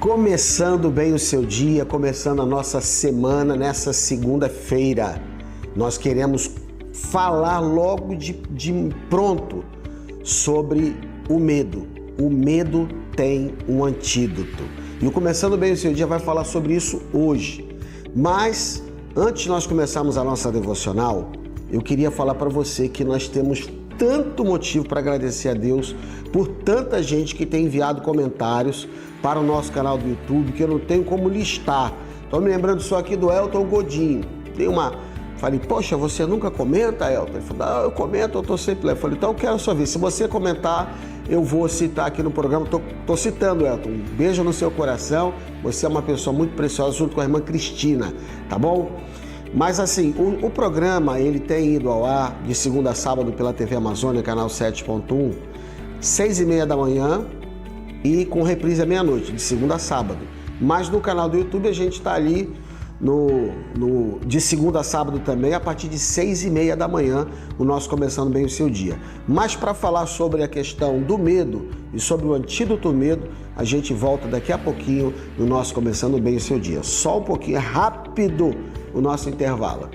Começando bem o seu dia, começando a nossa semana nessa segunda-feira. Nós queremos falar logo de pronto sobre o medo. O medo tem um antídoto. E o Começando Bem o Seu Dia vai falar sobre isso hoje. Mas, antes de nós começarmos a nossa devocional, eu queria falar para você que nós temos tanto motivo para agradecer a Deus por tanta gente que tem enviado comentários para o nosso canal do YouTube, que eu não tenho como listar. Estou me lembrando só aqui do Elton Godinho. Falei, poxa, você nunca comenta, Elton? Ele falou, eu comento, eu estou sempre lá. Eu falei, então eu quero só ver. Se você comentar, eu vou citar aqui no programa. Estou citando, Elton. Um beijo no seu coração. Você é uma pessoa muito preciosa, junto com a irmã Cristina, tá bom? Mas assim, o programa, ele tem ido ao ar de segunda a sábado pela TV Amazônia, canal 7.1, 6h30 da manhã e com reprise à meia-noite, de segunda a sábado. Mas no canal do YouTube a gente está ali de segunda a sábado também, a partir de 6h30 da manhã, o nosso Começando Bem o Seu Dia. Mas para falar sobre a questão do medo e sobre o antídoto do medo, a gente volta daqui a pouquinho no nosso Começando Bem o Seu Dia. Só um pouquinho, rápido o nosso intervalo.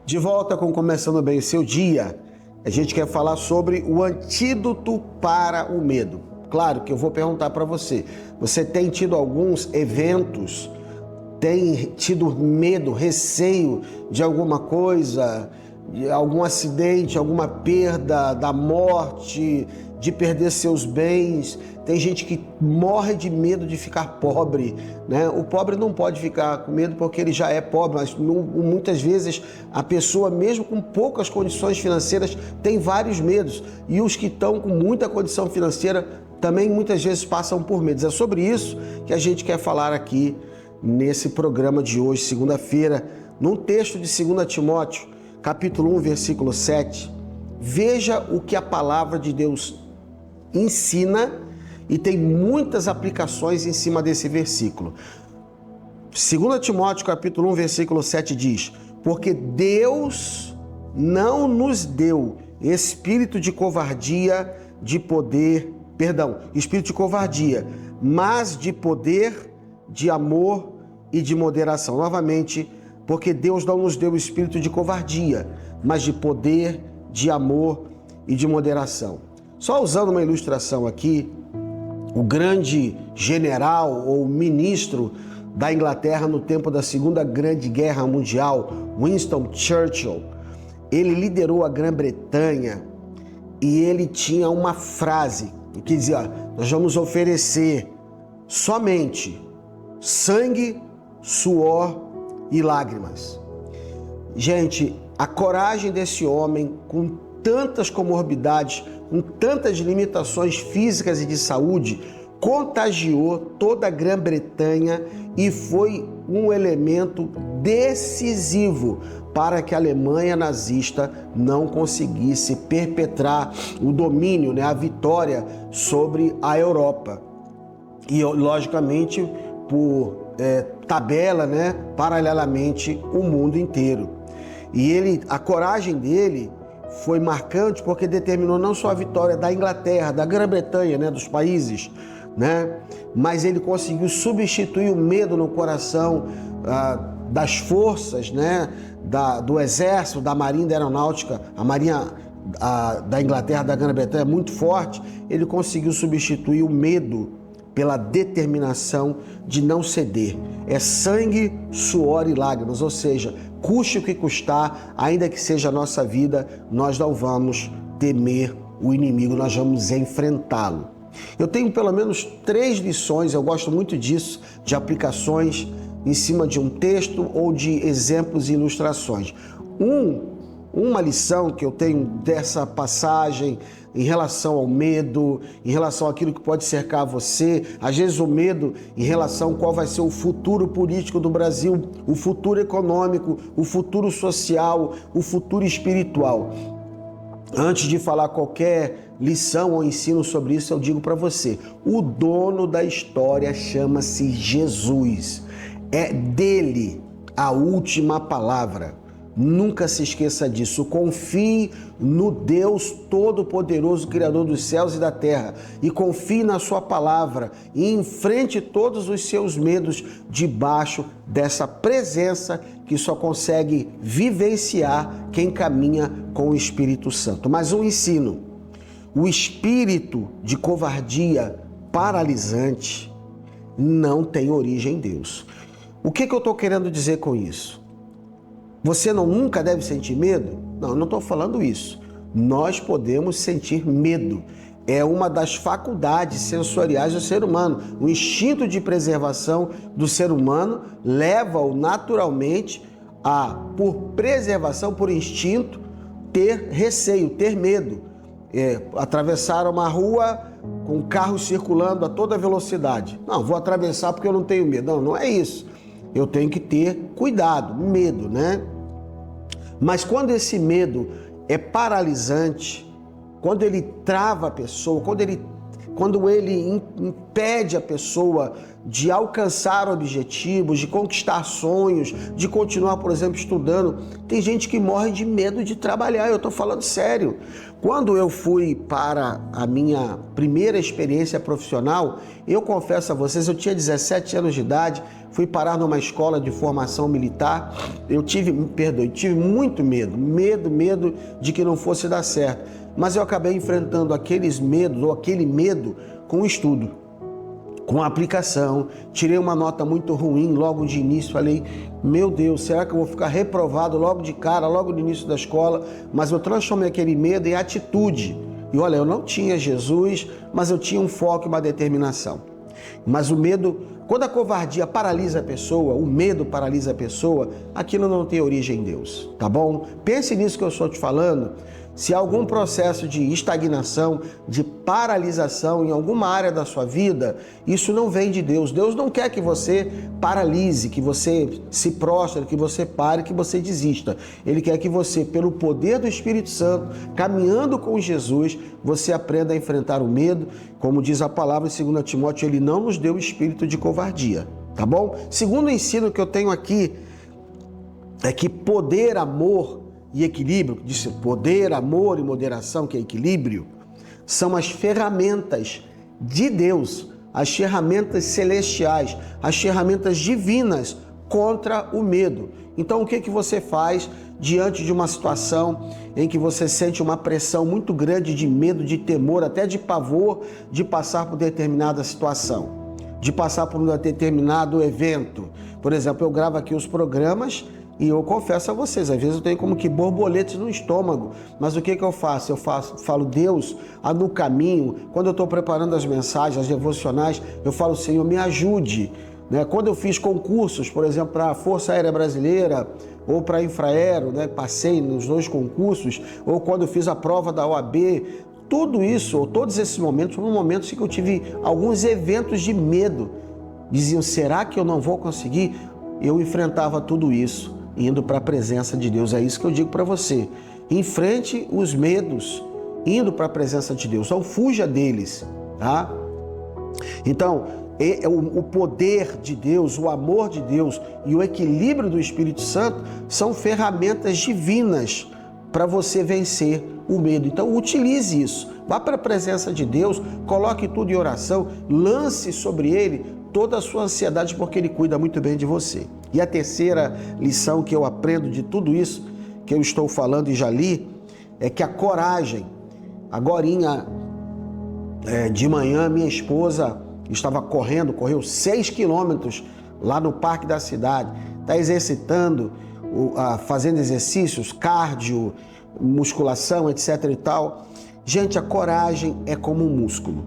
De volta com Começando Bem o Seu Dia, a gente quer falar sobre o antídoto para o medo. Claro que eu vou perguntar para você, você tem tido alguns eventos, tem tido medo, receio de alguma coisa, de algum acidente, alguma perda, da morte, de perder seus bens? Tem gente que morre de medo de ficar pobre, né? O pobre não pode ficar com medo porque ele já é pobre, mas muitas vezes a pessoa, mesmo com poucas condições financeiras, tem vários medos. E os que estão com muita condição financeira também muitas vezes passam por medos. É sobre isso que a gente quer falar aqui nesse programa de hoje, segunda-feira, num texto de 2 Timóteo, capítulo 1, versículo 7. Veja o que a palavra de Deus ensina e tem muitas aplicações em cima desse versículo. 2 Timóteo, capítulo 1, versículo 7 diz: porque Deus não nos deu espírito de covardia, espírito de covardia, mas de poder, de amor e de moderação. Novamente, porque Deus não nos deu espírito de covardia, mas de poder, de amor e de moderação. Só usando uma ilustração aqui, o grande general ou ministro da Inglaterra no tempo da Segunda Grande Guerra Mundial, Winston Churchill, ele liderou a Grã-Bretanha e ele tinha uma frase que dizia: nós vamos oferecer somente sangue, suor e lágrimas. Gente, a coragem desse homem, com tantas comorbidades, com tantas limitações físicas e de saúde, contagiou toda a Grã-Bretanha e foi um elemento decisivo para que a Alemanha nazista não conseguisse perpetrar o domínio, a vitória sobre a Europa. E, logicamente, por tabela, paralelamente, o mundo inteiro. E a coragem dele foi marcante porque determinou não só a vitória da Inglaterra, da Grã-Bretanha, dos países, mas ele conseguiu substituir o medo no coração das forças, do exército, da marinha, da aeronáutica. A marinha da Inglaterra, da Grã-Bretanha é muito forte. Ele conseguiu substituir o medo pela determinação de não ceder. É sangue, suor e lágrimas, ou seja, custe o que custar, ainda que seja a nossa vida, nós não vamos temer o inimigo, nós vamos enfrentá-lo. Eu tenho pelo menos 3 lições, eu gosto muito disso, de aplicações em cima de um texto ou de exemplos e ilustrações. Uma lição que eu tenho dessa passagem em relação ao medo, em relação àquilo que pode cercar você, às vezes o medo em relação a qual vai ser o futuro político do Brasil, o futuro econômico, o futuro social, o futuro espiritual. Antes de falar qualquer lição ou ensino sobre isso, eu digo para você, o dono da história chama-se Jesus. É dele a última palavra. Nunca se esqueça disso. Confie no Deus Todo-Poderoso, Criador dos céus e da terra. E confie na sua palavra. E enfrente todos os seus medos debaixo dessa presença que só consegue vivenciar quem caminha com o Espírito Santo. Mas um ensino. O espírito de covardia paralisante não tem origem em Deus. O que eu estou querendo dizer com isso? Você nunca deve sentir medo? Não, eu não estou falando isso. Nós podemos sentir medo. É uma das faculdades sensoriais do ser humano. O instinto de preservação do ser humano leva-o naturalmente a, por preservação, por instinto, ter receio, ter medo. Atravessar uma rua com carros circulando a toda velocidade. Não, vou atravessar porque eu não tenho medo. Não, não é isso. Eu tenho que ter cuidado, medo, né? Mas quando esse medo é paralisante, quando ele trava a pessoa, quando ele impede a pessoa de alcançar objetivos, de conquistar sonhos, de continuar, por exemplo, estudando. Tem gente que morre de medo de trabalhar, eu estou falando sério. Quando eu fui para a minha primeira experiência profissional, eu confesso a vocês, eu tinha 17 anos de idade, fui parar numa escola de formação militar, eu tive muito medo de que não fosse dar certo. Mas eu acabei enfrentando aqueles medos, ou aquele medo, com o estudo, com a aplicação. Tirei uma nota muito ruim logo de início, falei, meu Deus, será que eu vou ficar reprovado logo de cara, logo no início da escola? Mas eu transformei aquele medo em atitude. E olha, eu não tinha Jesus, mas eu tinha um foco e uma determinação. Mas o medo, quando a covardia paralisa a pessoa, o medo paralisa a pessoa, aquilo não tem origem em Deus, tá bom? Pense nisso que eu estou te falando. Se há algum processo de estagnação, de paralisação em alguma área da sua vida, isso não vem de Deus. Deus não quer que você paralise, que você se prostre, que você pare, que você desista. Ele quer que você, pelo poder do Espírito Santo, caminhando com Jesus, você aprenda a enfrentar o medo. Como diz a palavra em 2 Timóteo, ele não nos deu o espírito de covardia, tá bom? Segundo ensino que eu tenho aqui, é que poder, amor e equilíbrio, disse poder, amor e moderação, que é equilíbrio, são as ferramentas de Deus, as ferramentas celestiais, as ferramentas divinas contra o medo. Então, o que você faz diante de uma situação em que você sente uma pressão muito grande de medo, de temor, até de pavor de passar por determinada situação, de passar por um determinado evento? Por exemplo, eu gravo aqui os programas e eu confesso a vocês, às vezes eu tenho como que borboletes no estômago, mas o que eu faço? Eu falo, Deus, no caminho, quando eu estou preparando as mensagens, as devocionais, eu falo, Senhor, me ajude. Quando eu fiz concursos, por exemplo, para a Força Aérea Brasileira ou para a Infraero, passei nos 2 concursos, ou quando eu fiz a prova da OAB, tudo isso, ou todos esses momentos, foram momentos em que eu tive alguns eventos de medo. Diziam, será que eu não vou conseguir? Eu enfrentava tudo isso indo para a presença de Deus. É isso que eu digo para você. Enfrente os medos, indo para a presença de Deus. Não fuja deles, tá? Então, o poder de Deus, o amor de Deus e o equilíbrio do Espírito Santo são ferramentas divinas para você vencer o medo. Então, utilize isso. Vá para a presença de Deus, coloque tudo em oração, lance sobre Ele toda a sua ansiedade, porque Ele cuida muito bem de você. E a terceira lição que eu aprendo de tudo isso que eu estou falando e já li, é que a coragem, agorinha de manhã, minha esposa estava correu 6 quilômetros lá no parque da cidade, está exercitando, fazendo exercícios, cardio, musculação, etc e tal. Gente, a coragem é como um músculo,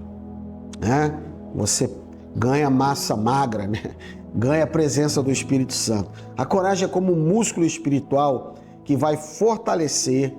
né? Você ganha massa magra, né? Ganha a presença do Espírito Santo. A coragem é como um músculo espiritual que vai fortalecer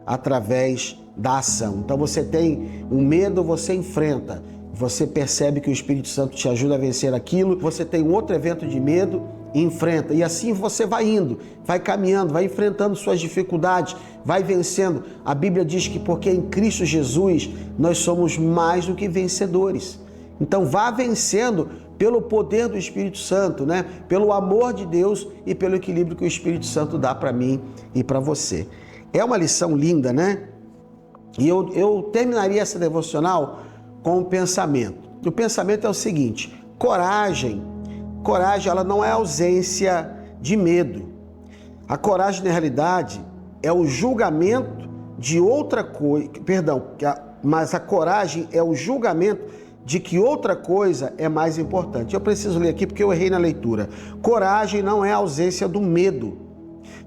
através da ação. Então você tem um medo, você enfrenta, você percebe que o Espírito Santo te ajuda a vencer aquilo, você tem um outro evento de medo, enfrenta, e assim você vai indo, vai caminhando, vai enfrentando suas dificuldades, vai vencendo. A Bíblia diz que porque em Cristo Jesus nós somos mais do que vencedores. Então vá vencendo pelo poder do Espírito Santo, né? Pelo amor de Deus e pelo equilíbrio que o Espírito Santo dá para mim e para você. É uma lição linda, né? E eu terminaria essa devocional com um pensamento. O pensamento é o seguinte: coragem ela não é ausência de medo. A coragem, na realidade, é o julgamento de outra coisa, mas a coragem é o julgamento de que outra coisa é mais importante. Eu preciso ler aqui porque eu errei na leitura. Coragem não é a ausência do medo,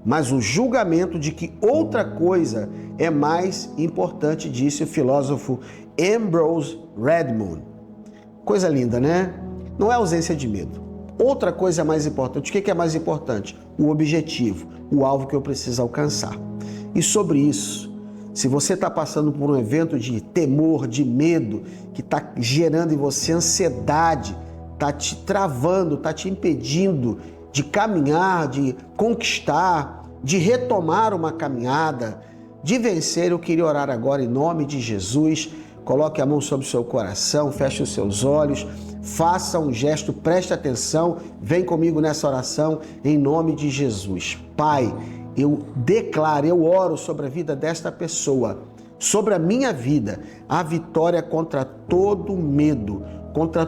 mas o julgamento de que outra coisa é mais importante, disse o filósofo Ambrose Redmond. Coisa linda, né? Não é ausência de medo. Outra coisa é mais importante. O que é mais importante? O objetivo, o alvo que eu preciso alcançar. E sobre isso, se você está passando por um evento de temor, de medo, que está gerando em você ansiedade, está te travando, está te impedindo de caminhar, de conquistar, de retomar uma caminhada, de vencer, eu queria orar agora em nome de Jesus. Coloque a mão sobre o seu coração, feche os seus olhos, faça um gesto, preste atenção, vem comigo nessa oração em nome de Jesus. Pai, eu declaro, eu oro sobre a vida desta pessoa, sobre a minha vida, a vitória contra todo medo, contra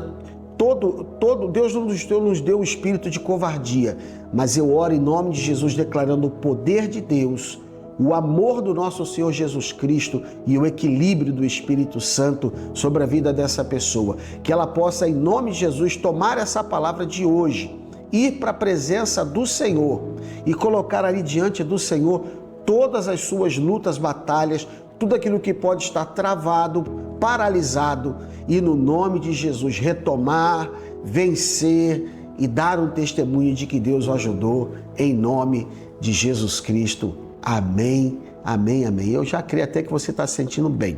todo Deus não nos deu o espírito de covardia, mas eu oro em nome de Jesus declarando o poder de Deus, o amor do nosso Senhor Jesus Cristo e o equilíbrio do Espírito Santo sobre a vida dessa pessoa. Que ela possa, em nome de Jesus, tomar essa palavra de hoje, ir para a presença do Senhor e colocar ali diante do Senhor todas as suas lutas, batalhas, tudo aquilo que pode estar travado, paralisado, e no nome de Jesus retomar, vencer e dar um testemunho de que Deus o ajudou, em nome de Jesus Cristo. Amém, amém, amém. Eu já creio até que você está se sentindo bem.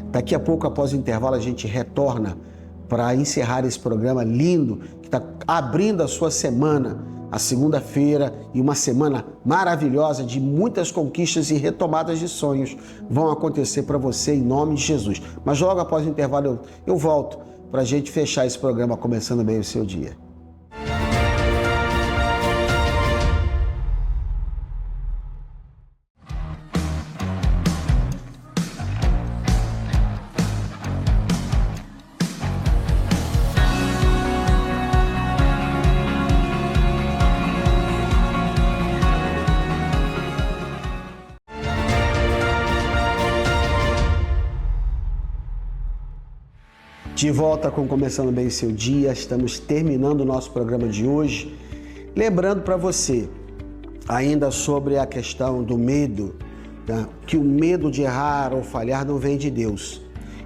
Daqui a pouco, após o intervalo, a gente retorna para encerrar esse programa lindo que está abrindo a sua semana, a segunda-feira, e uma semana maravilhosa de muitas conquistas e retomadas de sonhos vão acontecer para você em nome de Jesus. Mas logo após o intervalo eu volto para a gente fechar esse programa começando bem o seu dia. De volta com Começando Bem o Seu Dia, estamos terminando o nosso programa de hoje. Lembrando para você, ainda sobre a questão do medo, né? Que o medo de errar ou falhar não vem de Deus.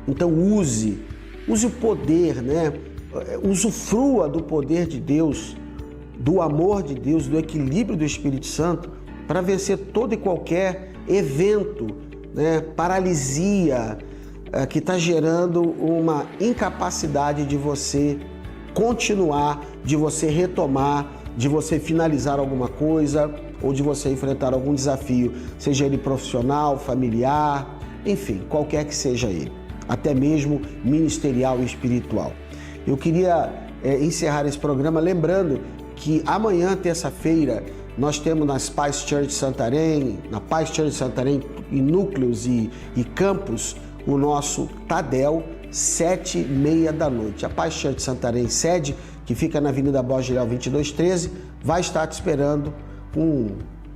Então use o poder, né? Usufrua do poder de Deus, do amor de Deus, do equilíbrio do Espírito Santo para vencer todo e qualquer evento, né? Paralisia, que está gerando uma incapacidade de você continuar, de você retomar, de você finalizar alguma coisa ou de você enfrentar algum desafio, seja ele profissional, familiar, enfim, qualquer que seja ele, até mesmo ministerial e espiritual. Eu queria encerrar esse programa lembrando que amanhã, terça-feira, nós temos nas Paz Church Santarém, na Paz Church Santarém, em núcleos e campos, o nosso Tadel, 7h30 da noite. A Paz Church Santarém sede, que fica na Avenida Borges de Leal 2213, vai estar te esperando com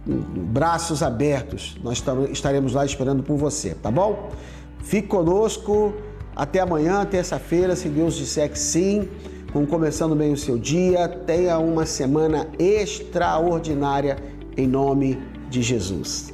braços abertos. Nós estaremos lá esperando por você, tá bom? Fique conosco, até amanhã, terça-feira, se Deus disser que sim, começando bem o seu dia. Tenha uma semana extraordinária em nome de Jesus.